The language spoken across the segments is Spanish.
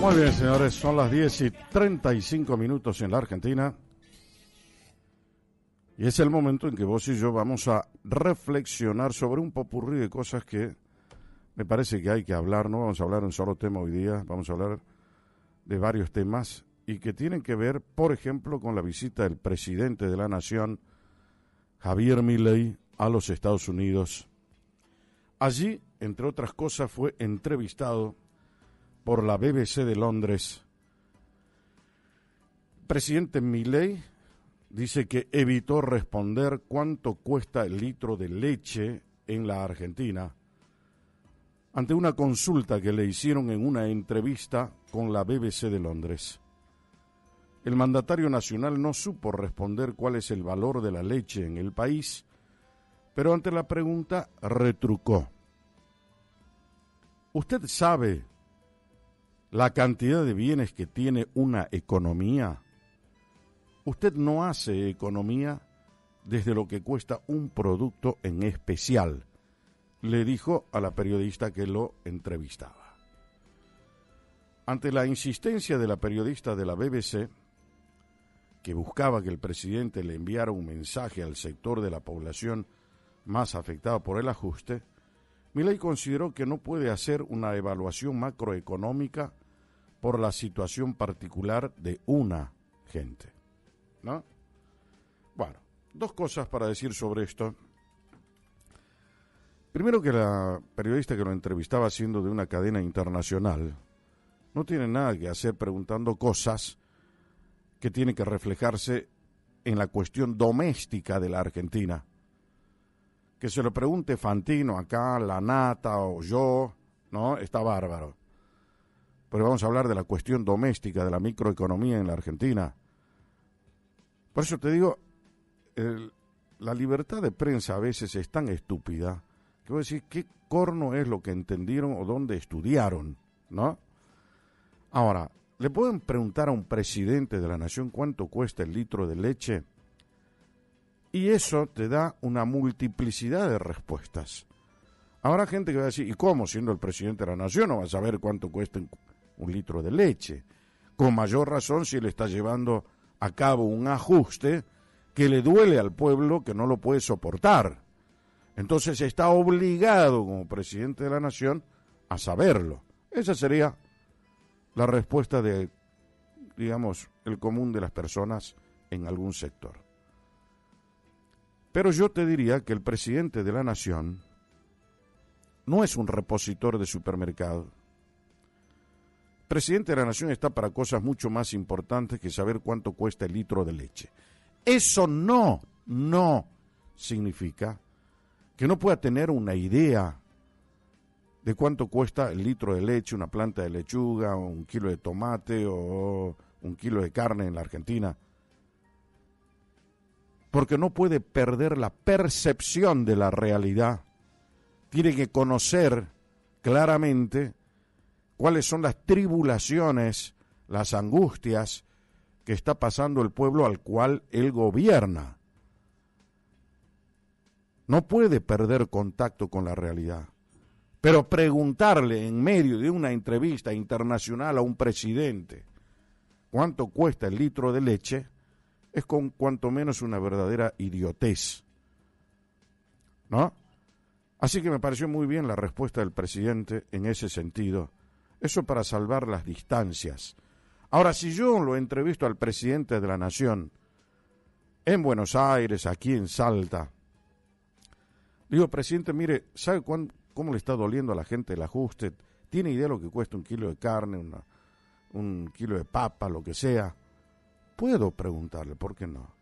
Muy bien, señores, son las 10:35 en la Argentina. Y es el momento en que vos y yo vamos a reflexionar sobre un popurrí de cosas que me parece que hay que hablar. No vamos a hablar de un solo tema hoy día, vamos a hablar de varios temas y que tienen que ver, por ejemplo, con la visita del presidente de la Nación, Javier Milei, a los Estados Unidos. Allí, entre otras cosas, fue entrevistado por la BBC de Londres. El presidente Milei dice que evitó responder cuánto cuesta el litro de leche en la Argentina ante una consulta que le hicieron en una entrevista con la BBC de Londres. El mandatario nacional no supo responder cuál es el valor de la leche en el país, pero ante la pregunta retrucó. ¿Usted sabe la cantidad de bienes que tiene una economía? Usted no hace economía desde lo que cuesta un producto en especial, le dijo a la periodista que lo entrevistaba. Ante la insistencia de la periodista de la BBC, que buscaba que el presidente le enviara un mensaje al sector de la población más afectado por el ajuste, Milei consideró que no puede hacer una evaluación macroeconómica por la situación particular de una gente, ¿no? Bueno, dos cosas para decir sobre esto. Primero, que la periodista que lo entrevistaba, siendo de una cadena internacional, no tiene nada que hacer preguntando cosas que tienen que reflejarse en la cuestión doméstica de la Argentina. Que se lo pregunte Fantino acá, la Nata o yo, ¿no? Está bárbaro. Pero vamos a hablar de la cuestión doméstica, de la microeconomía en la Argentina. Por eso te digo, la libertad de prensa a veces es tan estúpida que voy a decir, ¿qué corno es lo que entendieron o dónde estudiaron? ¿No? Ahora, ¿le pueden preguntar a un presidente de la nación cuánto cuesta el litro de leche? Y eso te da una multiplicidad de respuestas. Habrá gente que va a decir, ¿y cómo? Siendo el presidente de la nación no va a saber cuánto cuesta un litro de leche. Con mayor razón si le está llevando a cabo un ajuste que le duele al pueblo, que no lo puede soportar. Entonces está obligado como presidente de la nación a saberlo. Esa sería la respuesta de, digamos, el común de las personas en algún sector. Pero yo te diría que el presidente de la nación no es un repositor de supermercado. El presidente de la nación está para cosas mucho más importantes que saber cuánto cuesta el litro de leche. Eso no significa que no pueda tener una idea de cuánto cuesta el litro de leche, una planta de lechuga, o un kilo de tomate o un kilo de carne en la Argentina. Porque no puede perder la percepción de la realidad. Tiene que conocer claramente cuáles son las tribulaciones, las angustias que está pasando el pueblo al cual él gobierna. No puede perder contacto con la realidad. Pero preguntarle en medio de una entrevista internacional a un presidente cuánto cuesta el litro de leche es con cuanto menos una verdadera idiotez, ¿no? Así que me pareció muy bien la respuesta del presidente en ese sentido. Eso para salvar las distancias. Ahora, si yo lo entrevisto al presidente de la nación en Buenos Aires, aquí en Salta, digo, presidente, mire, ¿sabe cómo le está doliendo a la gente el ajuste? ¿Tiene idea de lo que cuesta un kilo de carne, un kilo de papa, lo que sea? Puedo preguntarle, ¿por qué no?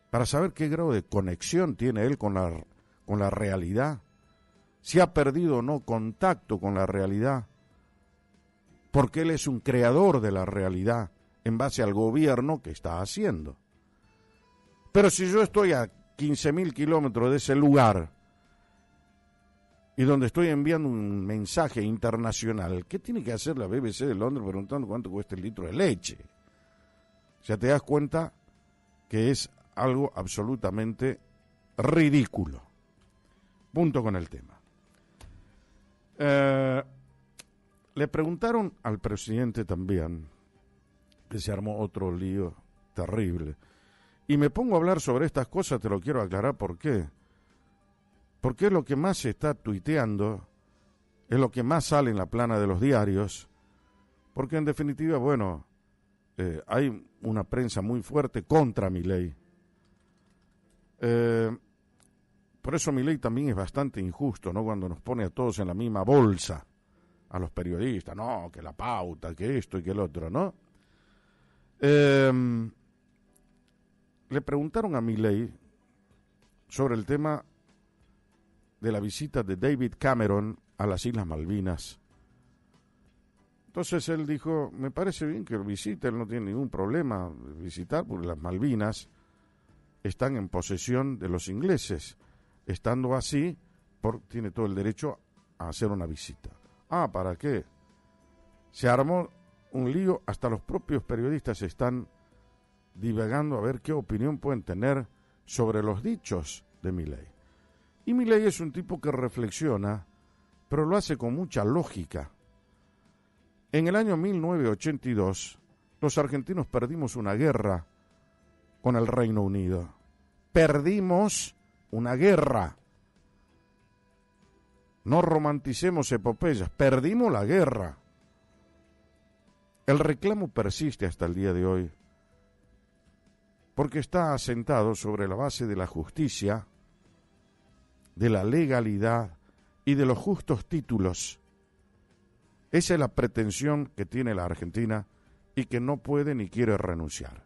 Para saber qué grado de conexión tiene él con la realidad, si ha perdido o no contacto con la realidad, porque él es un creador de la realidad en base al gobierno que está haciendo. Pero si yo estoy a 15.000 kilómetros de ese lugar y donde estoy enviando un mensaje internacional, ¿qué tiene que hacer la BBC de Londres preguntando cuánto cuesta el litro de leche? Ya te das cuenta que es algo absolutamente ridículo. Punto con el tema. Le preguntaron al presidente también, que se armó otro lío terrible. Y me pongo a hablar sobre estas cosas, te lo quiero aclarar por qué. Porque es lo que más se está tuiteando, es lo que más sale en la plana de los diarios, porque en definitiva, bueno, hay una prensa muy fuerte contra Milei. Por eso Milei también es bastante injusto, ¿no? Cuando nos pone a todos en la misma bolsa, a los periodistas, no, que la pauta, que esto y que el otro, ¿no? Le preguntaron a Milei sobre el tema de la visita de David Cameron a las Islas Malvinas. Entonces él dijo, me parece bien que lo visite, él no tiene ningún problema de visitar, porque las Malvinas están en posesión de los ingleses. Estando así, tiene todo el derecho a hacer una visita. Ah, ¿para qué? Se armó un lío, hasta los propios periodistas están divagando a ver qué opinión pueden tener sobre los dichos de Milei. Y Milei es un tipo que reflexiona, pero lo hace con mucha lógica. En el año 1982, los argentinos perdimos una guerra con el Reino Unido. Perdimos una guerra. No romanticemos epopeyas, perdimos la guerra. El reclamo persiste hasta el día de hoy, porque está asentado sobre la base de la justicia, de la legalidad y de los justos títulos. Esa es la pretensión que tiene la Argentina y que no puede ni quiere renunciar.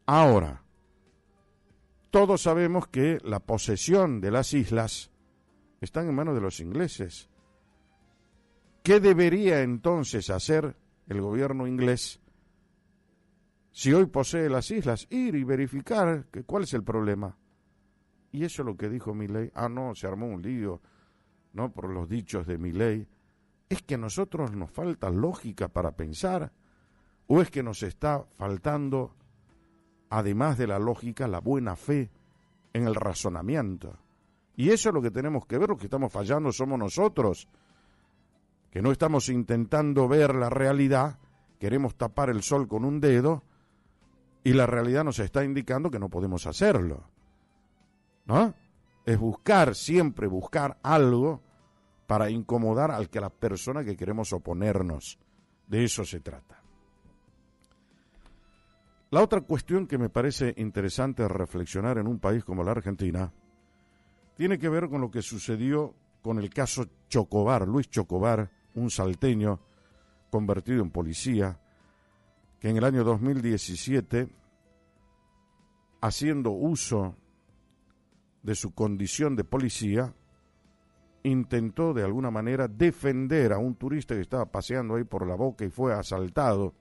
Ahora, todos sabemos que la posesión de las islas están en manos de los ingleses. ¿Qué debería entonces hacer el gobierno inglés si hoy posee las islas? Ir y verificar cuál es el problema. Y eso es lo que dijo Milei. Ah, no, se armó un lío, ¿no? Por los dichos de Milei. ¿Es que a nosotros nos falta lógica para pensar? ¿O es que nos está faltando, además de la lógica, la buena fe en el razonamiento? Y eso es lo que tenemos que ver. Los que estamos fallando somos nosotros, que no estamos intentando ver la realidad, queremos tapar el sol con un dedo, y la realidad nos está indicando que no podemos hacerlo, ¿no? Es siempre buscar algo para incomodar a la persona que queremos oponernos. De eso se trata. La otra cuestión que me parece interesante reflexionar en un país como la Argentina tiene que ver con lo que sucedió con el caso Chocobar, Luis Chocobar, un salteño convertido en policía, que en el año 2017, haciendo uso de su condición de policía, intentó de alguna manera defender a un turista que estaba paseando ahí por la Boca y fue asaltado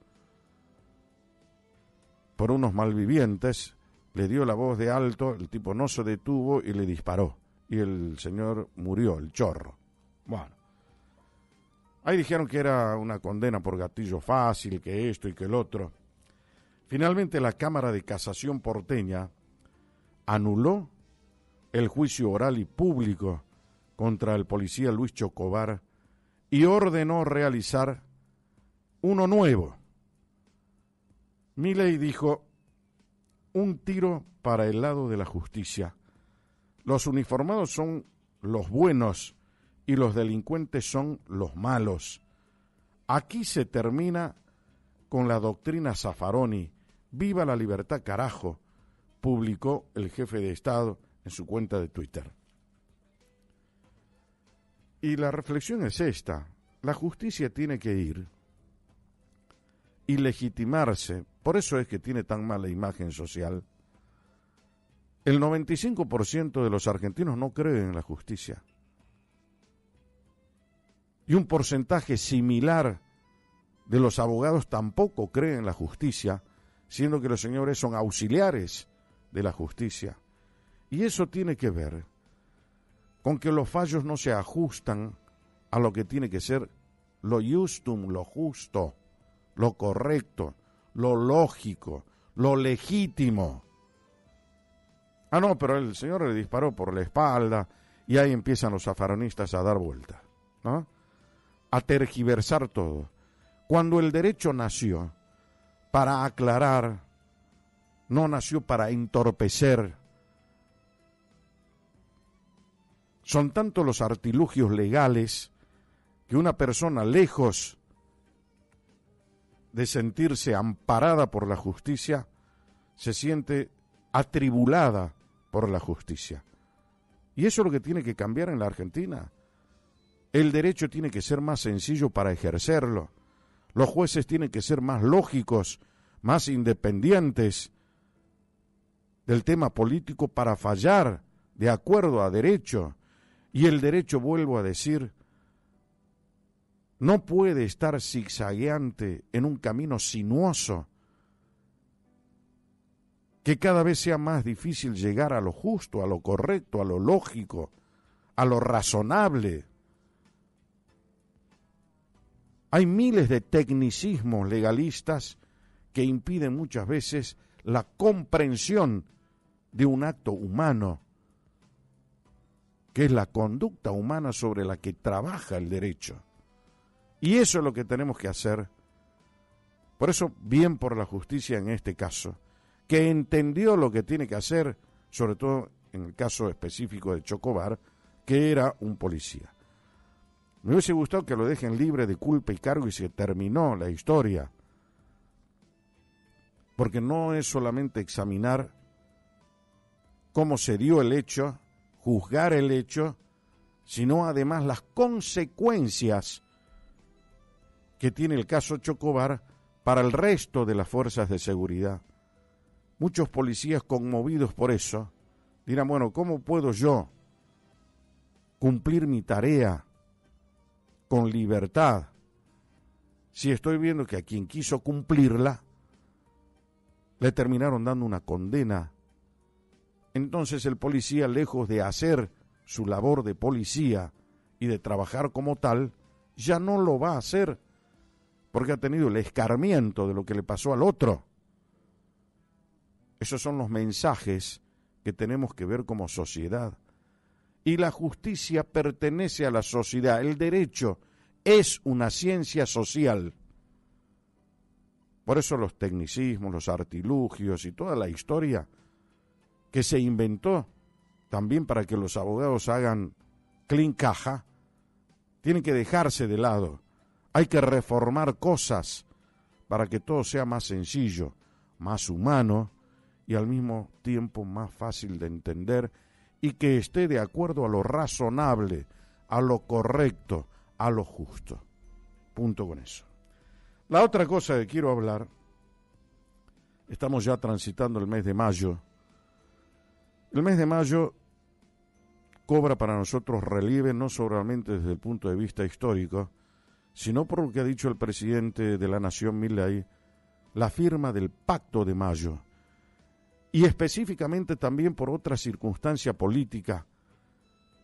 por unos malvivientes, le dio la voz de alto, el tipo no se detuvo y le disparó. Y el señor murió, el chorro. Bueno, ahí dijeron que era una condena por gatillo fácil, que esto y que el otro. Finalmente la Cámara de Casación porteña anuló el juicio oral y público contra el policía Luis Chocobar y ordenó realizar uno nuevo. Milei dijo, un tiro para el lado de la justicia. Los uniformados son los buenos y los delincuentes son los malos. Aquí se termina con la doctrina Zaffaroni. Viva la libertad, carajo, publicó el jefe de Estado en su cuenta de Twitter. Y la reflexión es esta: la justicia tiene que ir y legitimarse. Por eso es que tiene tan mala imagen social. El 95% de los argentinos no creen en la justicia. Y un porcentaje similar de los abogados tampoco creen en la justicia, siendo que los señores son auxiliares de la justicia. Y eso tiene que ver con que los fallos no se ajustan a lo que tiene que ser lo justum, lo justo, lo correcto, lo lógico, lo legítimo. Ah, no, pero el señor le disparó por la espalda y ahí empiezan los zaffaronistas a dar vuelta, ¿no? a tergiversar todo. Cuando el derecho nació para aclarar, no nació para entorpecer. Son tantos los artilugios legales que una persona, lejos de sentirse amparada por la justicia, se siente atribulada por la justicia. Y eso es lo que tiene que cambiar en la Argentina. El derecho tiene que ser más sencillo para ejercerlo. Los jueces tienen que ser más lógicos, más independientes del tema político para fallar de acuerdo a derecho. Y el derecho, vuelvo a decir, no puede estar zigzagueante en un camino sinuoso que cada vez sea más difícil llegar a lo justo, a lo correcto, a lo lógico, a lo razonable. Hay miles de tecnicismos legalistas que impiden muchas veces la comprensión de un acto humano, que es la conducta humana sobre la que trabaja el derecho. Y eso es lo que tenemos que hacer. Por eso, bien por la justicia en este caso, que entendió lo que tiene que hacer, sobre todo en el caso específico de Chocobar, que era un policía. Me hubiese gustado que lo dejen libre de culpa y cargo y se terminó la historia. Porque no es solamente examinar cómo se dio el hecho, juzgar el hecho, sino además las consecuencias que tiene el caso Chocobar para el resto de las fuerzas de seguridad. Muchos policías conmovidos por eso dirán, bueno, ¿cómo puedo yo cumplir mi tarea con libertad si estoy viendo que a quien quiso cumplirla le terminaron dando una condena? Entonces el policía, lejos de hacer su labor de policía y de trabajar como tal, ya no lo va a hacer porque ha tenido el escarmiento de lo que le pasó al otro. Esos son los mensajes que tenemos que ver como sociedad. Y la justicia pertenece a la sociedad. El derecho es una ciencia social. Por eso los tecnicismos, los artilugios y toda la historia que se inventó también para que los abogados hagan clean caja, tienen que dejarse de lado. Hay que reformar cosas para que todo sea más sencillo, más humano y al mismo tiempo más fácil de entender y que esté de acuerdo a lo razonable, a lo correcto, a lo justo. Punto con eso. La otra cosa que quiero hablar, estamos ya transitando el mes de mayo. El mes de mayo cobra para nosotros relieve no solamente desde el punto de vista histórico, sino por lo que ha dicho el presidente de la Nación, Milei, la firma del Pacto de Mayo, y específicamente también por otra circunstancia política.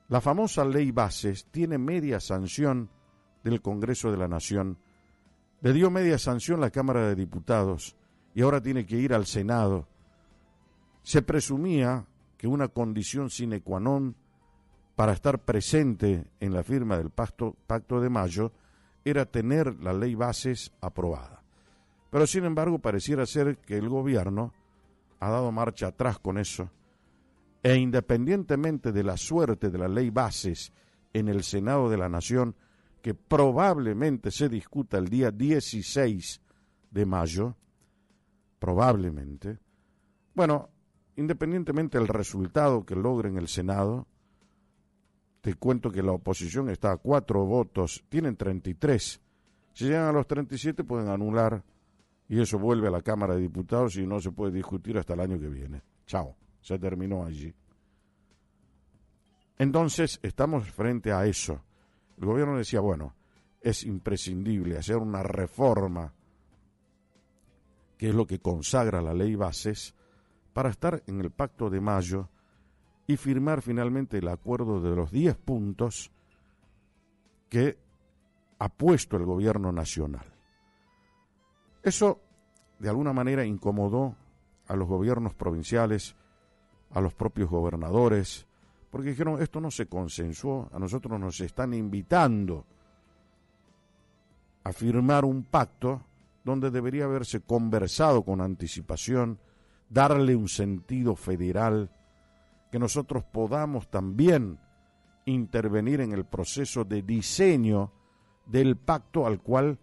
La famosa Ley Bases tiene media sanción del Congreso de la Nación, le dio media sanción la Cámara de Diputados y ahora tiene que ir al Senado. Se presumía que una condición sine qua non para estar presente en la firma del Pacto de Mayo era tener la Ley Bases aprobada. Pero sin embargo pareciera ser que el gobierno ha dado marcha atrás con eso, e independientemente de la suerte de la Ley Bases en el Senado de la Nación, que probablemente se discuta el día 16 de mayo, probablemente, bueno, independientemente del resultado que logre en el Senado, te cuento que la oposición está a 4 votos, tienen 33. Si llegan a los 37 pueden anular y eso vuelve a la Cámara de Diputados y no se puede discutir hasta el año que viene. Chao, se terminó allí. Entonces estamos frente a eso. El gobierno decía, bueno, es imprescindible hacer una reforma, que es lo que consagra la Ley Bases, para estar en el Pacto de Mayo y firmar finalmente el acuerdo de los 10 puntos que ha puesto el gobierno nacional. Eso, de alguna manera, incomodó a los gobiernos provinciales, a los propios gobernadores, porque dijeron, esto no se consensuó, a nosotros nos están invitando a firmar un pacto donde debería haberse conversado con anticipación, darle un sentido federal, que nosotros podamos también intervenir en el proceso de diseño del pacto al cual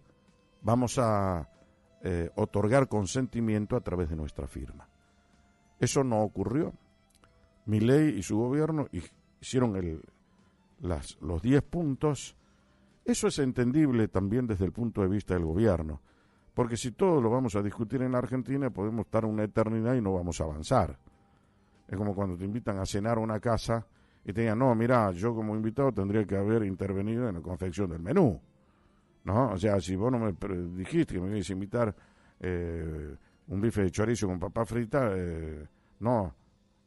vamos a otorgar consentimiento a través de nuestra firma. Eso no ocurrió. Milei y su gobierno hicieron los 10 puntos. Eso es entendible también desde el punto de vista del gobierno, porque si todo lo vamos a discutir en la Argentina, podemos estar una eternidad y no vamos a avanzar. Es como cuando te invitan a cenar a una casa y te digan, no, mira, yo como invitado tendría que haber intervenido en la confección del menú, ¿no? O sea, si vos no me dijiste que me ibas a invitar un bife de chorizo con papa frita, no,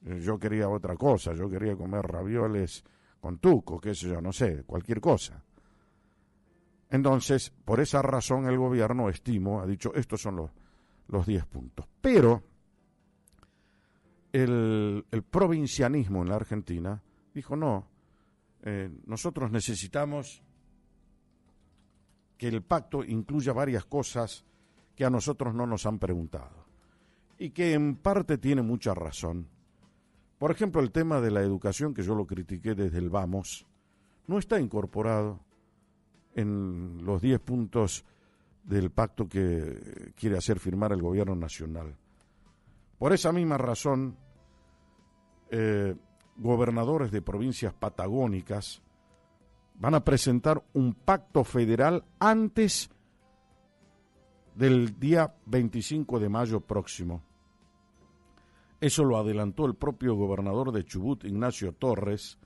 yo quería otra cosa, yo quería comer ravioles con tuco, qué sé yo, no sé, cualquier cosa. Entonces, por esa razón el gobierno, ha dicho, estos son los 10 puntos. Pero el provincianismo en la Argentina dijo, no, nosotros necesitamos que el pacto incluya varias cosas que a nosotros no nos han preguntado y que en parte tiene mucha razón. Por ejemplo, el tema de la educación, que yo lo critiqué desde el Vamos, no está incorporado en los 10 puntos del pacto que quiere hacer firmar el gobierno nacional. Por esa misma razón, gobernadores de provincias patagónicas van a presentar un pacto federal antes del día 25 de mayo próximo. Eso lo adelantó el propio gobernador de Chubut, Ignacio Torres.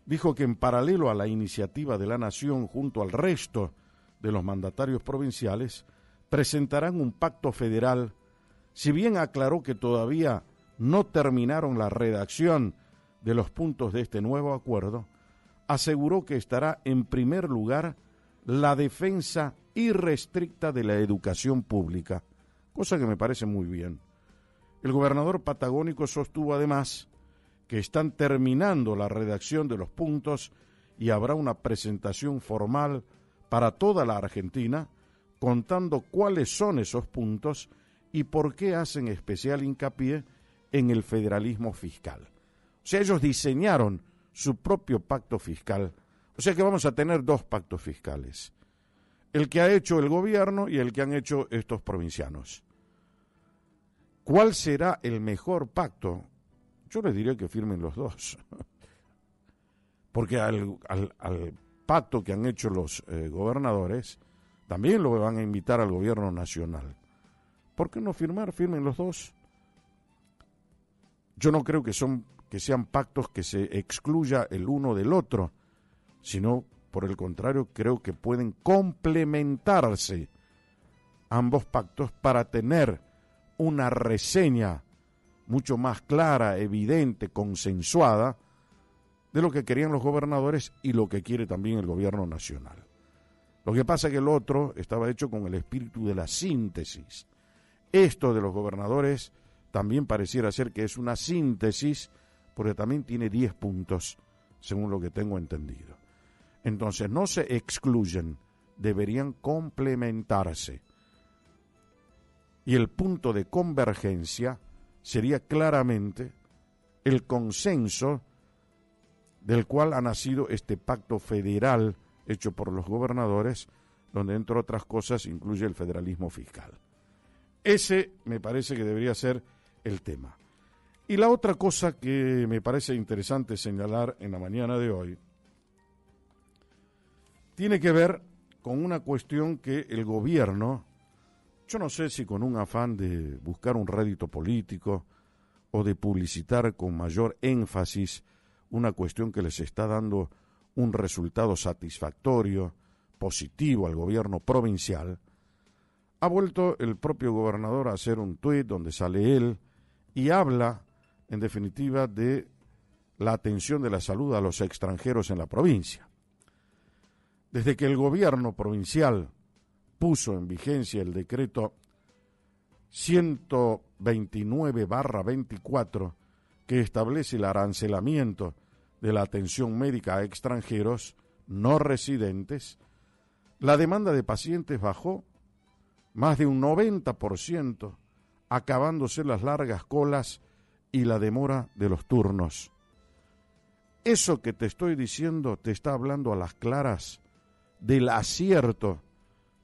Dijo que en paralelo a la iniciativa de la Nación, junto al resto de los mandatarios provinciales, presentarán un pacto federal, si bien aclaró que todavía no terminaron la redacción de los puntos de este nuevo acuerdo, aseguró que estará en primer lugar la defensa irrestricta de la educación pública, cosa que me parece muy bien. El gobernador patagónico sostuvo además que están terminando la redacción de los puntos y habrá una presentación formal para toda la Argentina contando cuáles son esos puntos y por qué hacen especial hincapié en el federalismo fiscal. O sea, ellos diseñaron su propio pacto fiscal. O sea que vamos a tener 2 pactos fiscales. El que ha hecho el gobierno y el que han hecho estos provincianos. ¿Cuál será el mejor pacto? Yo les diría que firmen los 2. Porque al pacto que han hecho los gobernadores, también lo van a invitar al gobierno nacional. ¿Por qué no firmar? Firmen los 2. Yo no creo que sean pactos que se excluya el uno del otro, sino, por el contrario, creo que pueden complementarse ambos pactos para tener una reseña mucho más clara, evidente, consensuada de lo que querían los gobernadores y lo que quiere también el gobierno nacional. Lo que pasa es que el otro estaba hecho con el espíritu de la síntesis. Esto de los gobernadores también pareciera ser que es una síntesis, porque también tiene 10 puntos, según lo que tengo entendido. Entonces no se excluyen, deberían complementarse. Y el punto de convergencia sería claramente el consenso del cual ha nacido este pacto federal hecho por los gobernadores, donde entre otras cosas incluye el federalismo fiscal. Ese me parece que debería ser el tema. Y la otra cosa que me parece interesante señalar en la mañana de hoy tiene que ver con una cuestión que el gobierno, yo no sé si con un afán de buscar un rédito político o de publicitar con mayor énfasis una cuestión que les está dando un resultado satisfactorio, positivo al gobierno provincial, ha vuelto el propio gobernador a hacer un tuit donde sale él y habla, en definitiva, de la atención de la salud a los extranjeros en la provincia. Desde que el gobierno provincial puso en vigencia el decreto 129/24 que establece el arancelamiento de la atención médica a extranjeros no residentes, La demanda de pacientes bajó más de un 90%, acabándose las largas colas y la demora de los turnos. Eso que te estoy diciendo te está hablando a las claras del acierto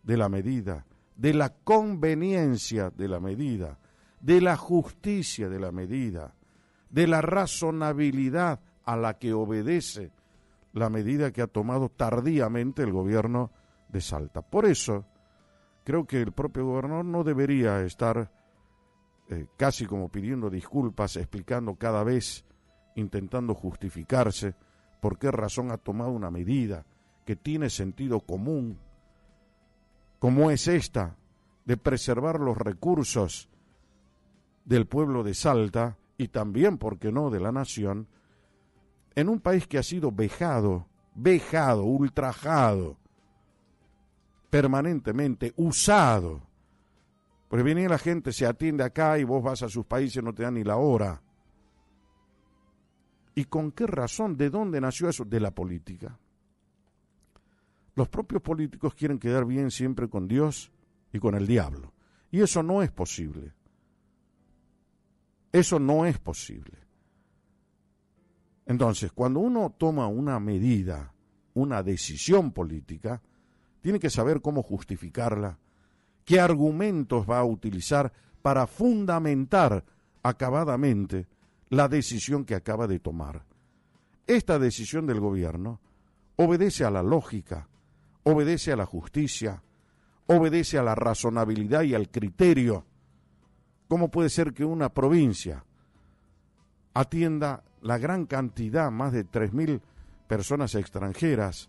de la medida, de la conveniencia de la medida, de la justicia de la medida, de la razonabilidad a la que obedece la medida que ha tomado tardíamente el gobierno de Salta. Por eso, creo que el propio gobernador no debería estar casi como pidiendo disculpas, explicando cada vez, intentando justificarse por qué razón ha tomado una medida que tiene sentido común, como es esta, de preservar los recursos del pueblo de Salta y también, ¿por qué no?, de la nación, en un país que ha sido vejado, ultrajado, permanentemente usado. Porque viene la gente, se atiende acá y vos vas a sus países, no te dan ni la hora. ¿Y con qué razón? ¿De dónde nació eso? De la política. Los propios políticos quieren quedar bien siempre con Dios y con el diablo. Y eso no es posible. Eso no es posible. Entonces, cuando uno toma una medida, una decisión política, tiene que saber cómo justificarla, qué argumentos va a utilizar para fundamentar acabadamente la decisión que acaba de tomar. Esta decisión del gobierno obedece a la lógica, obedece a la justicia, obedece a la razonabilidad y al criterio. ¿Cómo puede ser que una provincia atienda la gran cantidad, más de 3.000 personas extranjeras,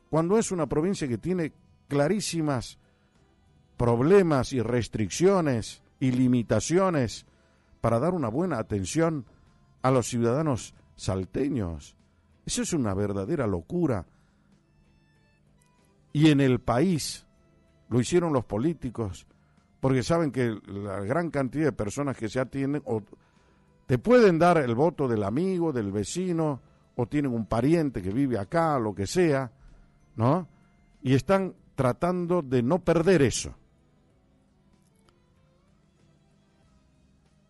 cuando es una provincia que tiene clarísimas problemas y restricciones y limitaciones para dar una buena atención a los ciudadanos salteños? Eso es una verdadera locura. Y en el país lo hicieron los políticos, porque saben que la gran cantidad de personas que se atienden o te pueden dar el voto del amigo, del vecino, o tienen un pariente que vive acá, lo que sea, ¿no? Y están tratando de no perder eso.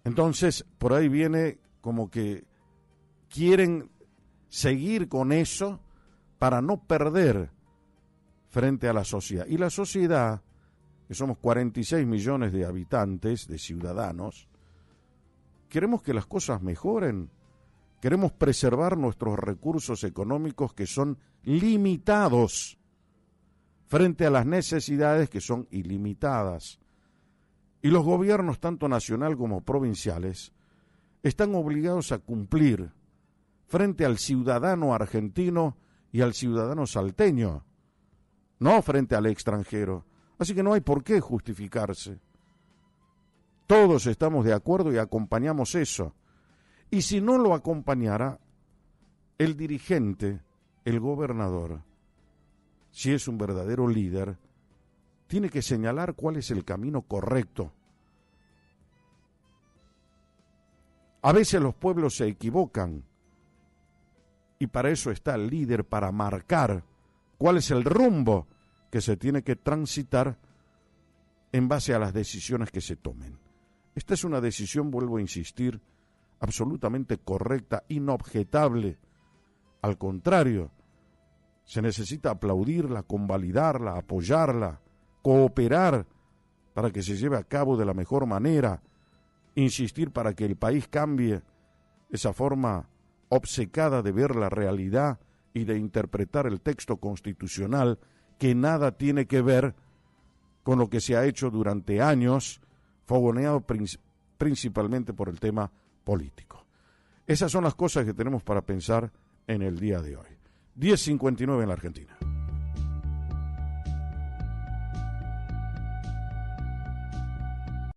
Entonces, por ahí viene como que quieren seguir con eso para no perder frente a la sociedad. Y la sociedad, que somos 46 millones de habitantes, de ciudadanos, queremos que las cosas mejoren, queremos preservar nuestros recursos económicos que son limitados frente a las necesidades que son ilimitadas. Y los gobiernos, tanto nacional como provinciales, están obligados a cumplir frente al ciudadano argentino y al ciudadano salteño, no frente al extranjero. Así que no hay por qué justificarse. Todos estamos de acuerdo y acompañamos eso. Y si no lo acompañara, el dirigente, el gobernador, si es un verdadero líder, tiene que señalar cuál es el camino correcto. A veces los pueblos se equivocan y para eso está el líder, para marcar cuál es el rumbo que se tiene que transitar en base a las decisiones que se tomen. Esta es una decisión, vuelvo a insistir, absolutamente correcta, inobjetable. Al contrario, se necesita aplaudirla, convalidarla, apoyarla, cooperar para que se lleve a cabo de la mejor manera, insistir para que el país cambie esa forma obcecada de ver la realidad y de interpretar el texto constitucional que nada tiene que ver con lo que se ha hecho durante años, fogoneado principalmente por el tema político. Esas son las cosas que tenemos para pensar en el día de hoy. 10:59 en la Argentina.